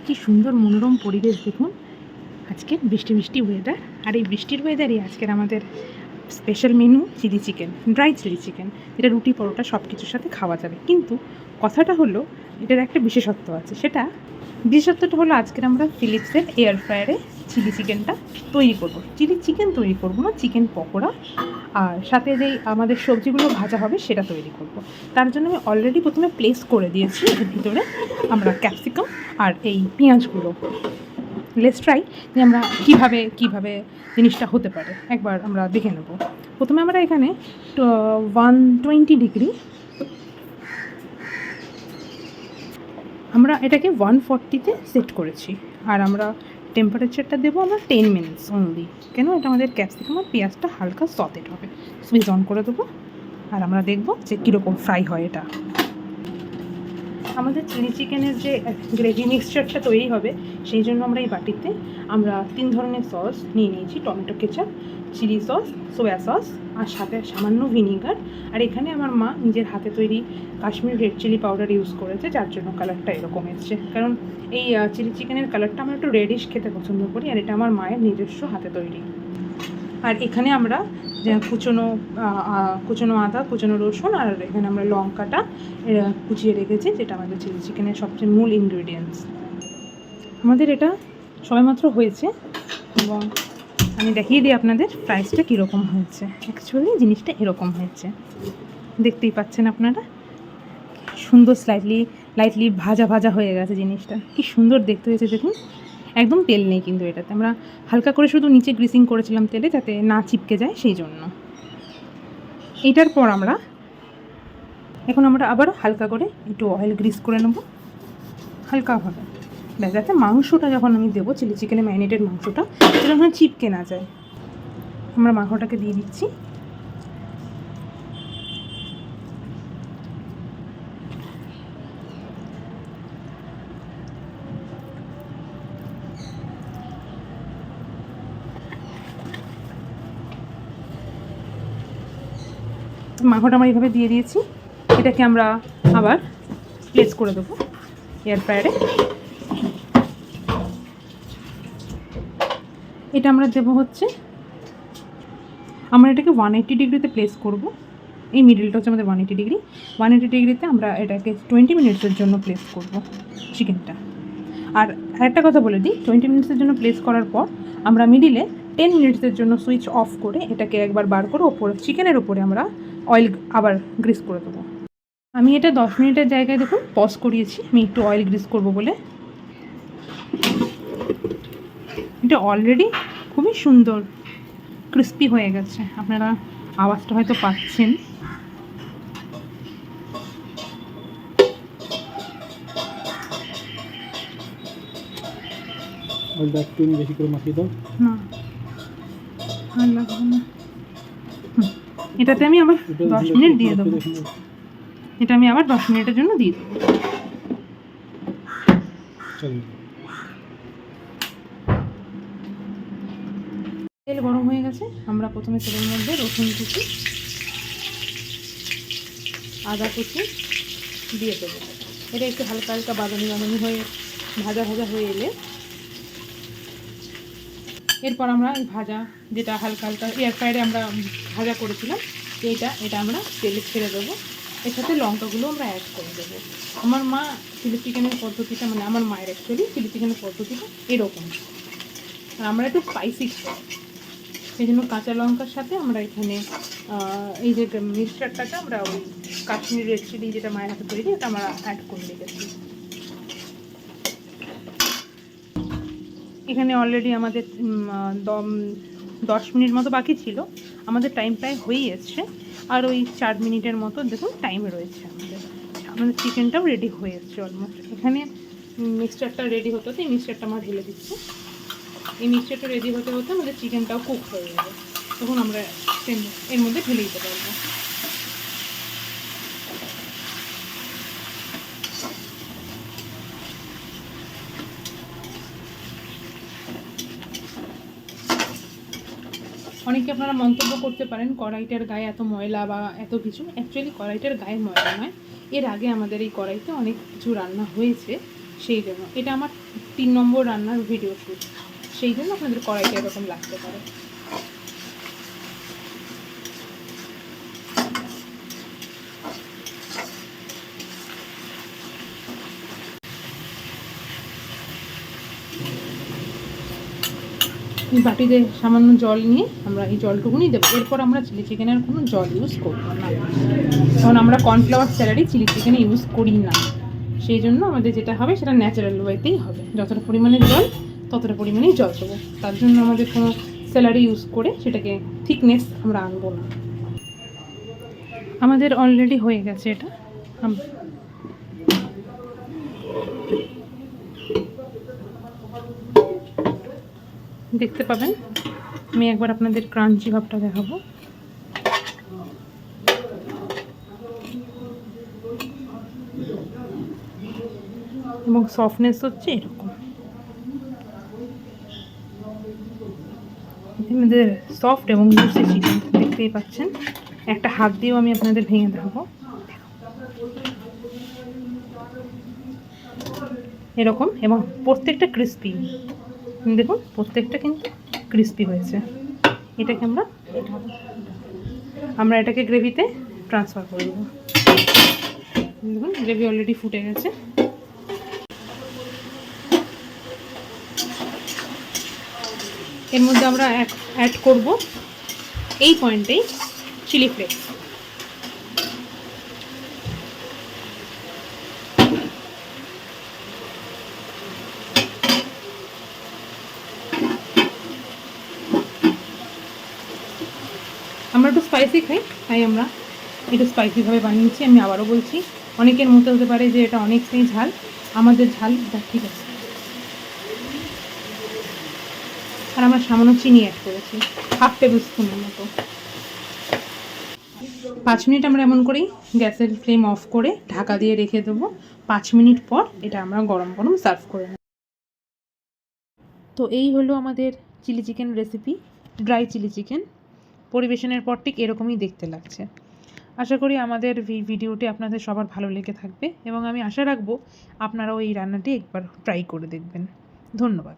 কি সুন্দর মনোরম পরিবেশ দেখুন। আজকের বৃষ্টি বৃষ্টি ওয়েদার, আর এই বৃষ্টির ওয়েদারই আজকের আমাদের special menu chilli chicken, dry chilli chicken, যেটা রুটি পরোটা সব কিছুর সাথে খাওয়া যাবে। কিন্তু কথাটা হলো, এটার একটা বিশেষত্ব আছে। বিশেষত্বটা হলো আজকের আমরা ফিলিপসের এয়ার ফ্রায়ারে চিলি চিকেনটা তৈরি করব। চিলি চিকেন তৈরি করব না, চিকেন পকোড়া আর সাথে যেই আমাদের সবজিগুলো ভাজা হবে সেটা তৈরি করব। তার জন্য আমি অলরেডি প্রথমে প্লেস করে দিয়েছি এর ভিতরে আমরা ক্যাপসিকাম আর এই পেঁয়াজগুলো। লেটস ট্রাই যে আমরা কীভাবে জিনিসটা হতে পারে একবার আমরা দেখে নেব। প্রথমে আমরা এখানে 120 ডিগ্রি, আমরা এটাকে 140-তে সেট করেছি। আর আমরা টেম্পারেচারটা দেবো আমরা 10 মিনিটস অনলি। কেন? এটা আমাদের ক্যাপসিকাম আর পেঁয়াজটা হালকা সটেড হবে। সুইচ অন করে দেবো আর আমরা দেখব যে কীরকম ফ্রাই হয় এটা। আমাদের চিলি চিকেনের যে গ্রেভি মিক্সচারটা তৈরি হবে সেই জন্য আমরা এই বাটিতে আমরা 3 ধরনের সস নিয়ে নিয়েছি। Tomato ketchup, chilli sauce, soya sauce আর সাথে সামান্য ভিনিগার। আর এখানে আমার মা নিজের হাতে তৈরি Kashmir red chilli powder use করেছে, যার জন্য কালারটা এরকম এসছে। কারণ এই চিলি চিকেনের কালারটা আমরা একটু রেডিশ খেতে পছন্দ করি, আর এটা আমার মায়ের নিজস্ব হাতে তৈরি। আর এখানে আমরা কুচনো আদা, কুচনো রসুন আর এখানে আমরা লঙ্কাটা কুচিয়ে রেখেছি, যেটা আমাদের চিলি চিকেনের সবচেয়ে মূল ইনগ্রিডিয়েন্টস। আমাদের এটা সবেমাত্র হয়েছে এবং আমি দেখিয়ে দিই আপনাদের প্রাইসটা কীরকম হয়েছে। অ্যাকচুয়ালি জিনিসটা এরকম হয়েছে, দেখতেই পাচ্ছেন আপনারা। সুন্দর লাইটলি ভাজা ভাজা হয়ে গেছে জিনিসটা। কি সুন্দর দেখতে হয়েছে দেখুন। একদম তেল নেই কিন্তু এটাতে, আমরা হালকা করে শুধু নিচে গ্রিসিং করেছিলাম তেলে, যাতে না চিপকে যায় সেই জন্য। এটার পর এখন আমরা আবার হালকা করে একটু অয়েল গ্রিস করে নেব হালকাভাবে, যাতে মাংসটা যখন আমি দেবো চিলি চিকেনে ম্যারিনেটেড মাংসটা সেটা যখন চিপকে না যায়। আমরা মাংসটাকে দিয়ে দিচ্ছি। মাংসটা আমরা এইভাবে দিয়ে দিয়েছি। এটাকে আমরা আবার প্লেস করে দেবো এয়ার ফ্রায়ারে। এটা আমরা দেবো হচ্ছে, আমরা এটাকে 180 ডিগ্রিতে প্লেস করব। এই মিডিলটা হচ্ছে আমাদের 180 ডিগ্রি। 180 ডিগ্রিতে আমরা এটাকে 20 মিনিটসের জন্য প্লেস করব চিকেনটা। আর আরেকটা কথা বলে দিই, 20 মিনিটসের জন্য প্লেস করার পর আমরা মিডিলে 10 মিনিটসের জন্য সুইচ অফ করে এটাকে একবার বার করে চিকেনের ওপরে আমরা অয়েল আবার গ্রিস করে দেবো। আমি এটা 10 মিনিটের জায়গায় দেখুন পজ করিয়েছি, আমি একটু অয়েল গ্রিস করব বলে। এটা অলরেডি খুবই সুন্দর ক্রিস্পি হয়ে গেছে, আপনারা আওয়াজটা হয়তো পাচ্ছেন। বেশি করে মাখিয়ে দাও না, আর লাগবে না। এটাতে আমি আবার 10 মিনিট দিয়ে দেবো। এটা আমি আবার 10 মিনিটের জন্য দিয়ে দেবো। তেল গরম হয়ে গেছে। আমরা প্রথমে তেলের মধ্যে রসুন কুচি, আদা কুচি দিয়ে দেবো। এটা একটু হালকা হালকা বাদামি হয়ে ভাজা হয়ে এলে এরপর আমরা এই ভাজা, যেটা হালকা এয়ার ফ্রায়ারে আমরা ভাজা করেছিলাম, এটা আমরা তেলে ছেড়ে দেবো। এর সাথে লঙ্কাগুলো আমরা অ্যাড করে দেবো। আমার মা চিলি চিকেনের পদ্ধতিটা, মানে আমার মায়ের অ্যাকচুয়ালি চিলি চিকেনের পদ্ধতিটা এরকম। আর আমরা একটু স্পাইসি খাই, সেই জন্য কাঁচা লঙ্কার সাথে আমরা এখানে এই যে মিক্সচারটাকে আমরা ওই কাশ্মীরি রেড চিলি যেটা মায়ের হাতে তৈরি, এটা আমরা অ্যাড করে রেখেছি। এখানে অলরেডি আমাদের 10 মিনিট মতো বাকি ছিল। আমাদের টাইম প্রায় হয়েই এসছে, আর ওই 4 মিনিটের মতো দেখুন টাইম রয়েছে। আমাদের চিকেনটাও রেডি হয়ে এসছে অলমোস্ট। এখানে মিক্সচারটা রেডি হতে হতে এই মিক্সচারটা আমরা ঢেলে দিচ্ছি। এই মিক্সচারটা রেডি হতে হতে আমাদের চিকেনটাও কুক হয়ে যাবে, তখন আমরা এর মধ্যে ঢেলে দিতে পারবো। অনেকে আপনারা মন্তব্য করতে পারেন কড়াইটার গায়ে এত ময়লা বা এত কিছু। অ্যাকচুয়ালি কড়াইটার গায়ে ময়লা নয়, এর আগে আমাদের এই কড়াইতে অনেক কিছু রান্না হয়েছে, সেই জন্য এটা আমার 3 নম্বর রান্নার ভিডিও শ্যুট, সেই জন্য আপনাদের কড়াইটা এরকম লাগতে পারে। বাটিতে সামান্য জল নিয়ে আমরা এই জলটুকুনি দেবো। এরপর আমরা চিলি চিকেনের কোনো জল ইউজ করবো না, কারণ আমরা কর্নফ্লাওয়ার স্যালাডে চিলি চিকেনে ইউজ করি না। সেই জন্য আমাদের যেটা হবে সেটা ন্যাচারাল ওয়েতেই হবে, যতটা পরিমাণে জল ততটা পরিমাণেই জল দেবো। তার জন্য আমাদের কোনো স্যালাডে ইউজ করে সেটাকে থিকনেস আমরা আনবো না। আমাদের অলরেডি হয়ে গেছে এটা। দেখতে পাবেন, আমি একবার আপনাদের ক্রাঞ্চি ভাবটা দেখাবো। এবং সফটনেস হচ্ছে এরকম, আমাদের সফট এবং জুসি চিকেন দেখতেই পাচ্ছেন। একটা হাত দিয়েও আমি আপনাদের ভেঙে দেখাবো, এরকম। এবং প্রত্যেকটা ক্রিস্পি, দেখুন প্রত্যেকটা কিন্তু ক্রিস্পি হয়েছে। এটাকে আমরা এটাকে গ্রেভিতে ট্রান্সফার করে দেবো। দেখুন গ্রেভি অলরেডি ফুটে গেছে। এর মধ্যে আমরা অ্যাড করব এই পয়েন্টেই চিলি ফ্লেক্স। আমরা একটু স্পাইসি খাই, তাই আমরা একটু স্পাইসিভাবে বানিয়েছি। আমি আবারও বলছি, অনেকের মতো হতে পারে যে এটা অনেকটাই ঝাল, আমাদের ঝাল ঠিক আছে। আর আমরা সামান্য চিনি অ্যাড করেছি, 1/2 টেবিল স্পুনের মতো। 5 মিনিট আমরা এমন করেই গ্যাসের ফ্লেম অফ করে ঢাকা দিয়ে রেখে দেবো। 5 মিনিট পর এটা আমরা গরম গরম সার্ভ করে নেব। তো এই হলো আমাদের chilli chicken recipe, dry chilli chicken. পরিবেশনের পর ঠিক এরকমই দেখতে লাগছে। আশা করি আমাদের ভিডিওটি আপনাদের সবার ভালো লেগে থাকবে এবং আমি আশা রাখবো আপনারাও এই রান্নাটি একবার ট্রাই করে দেখবেন। ধন্যবাদ।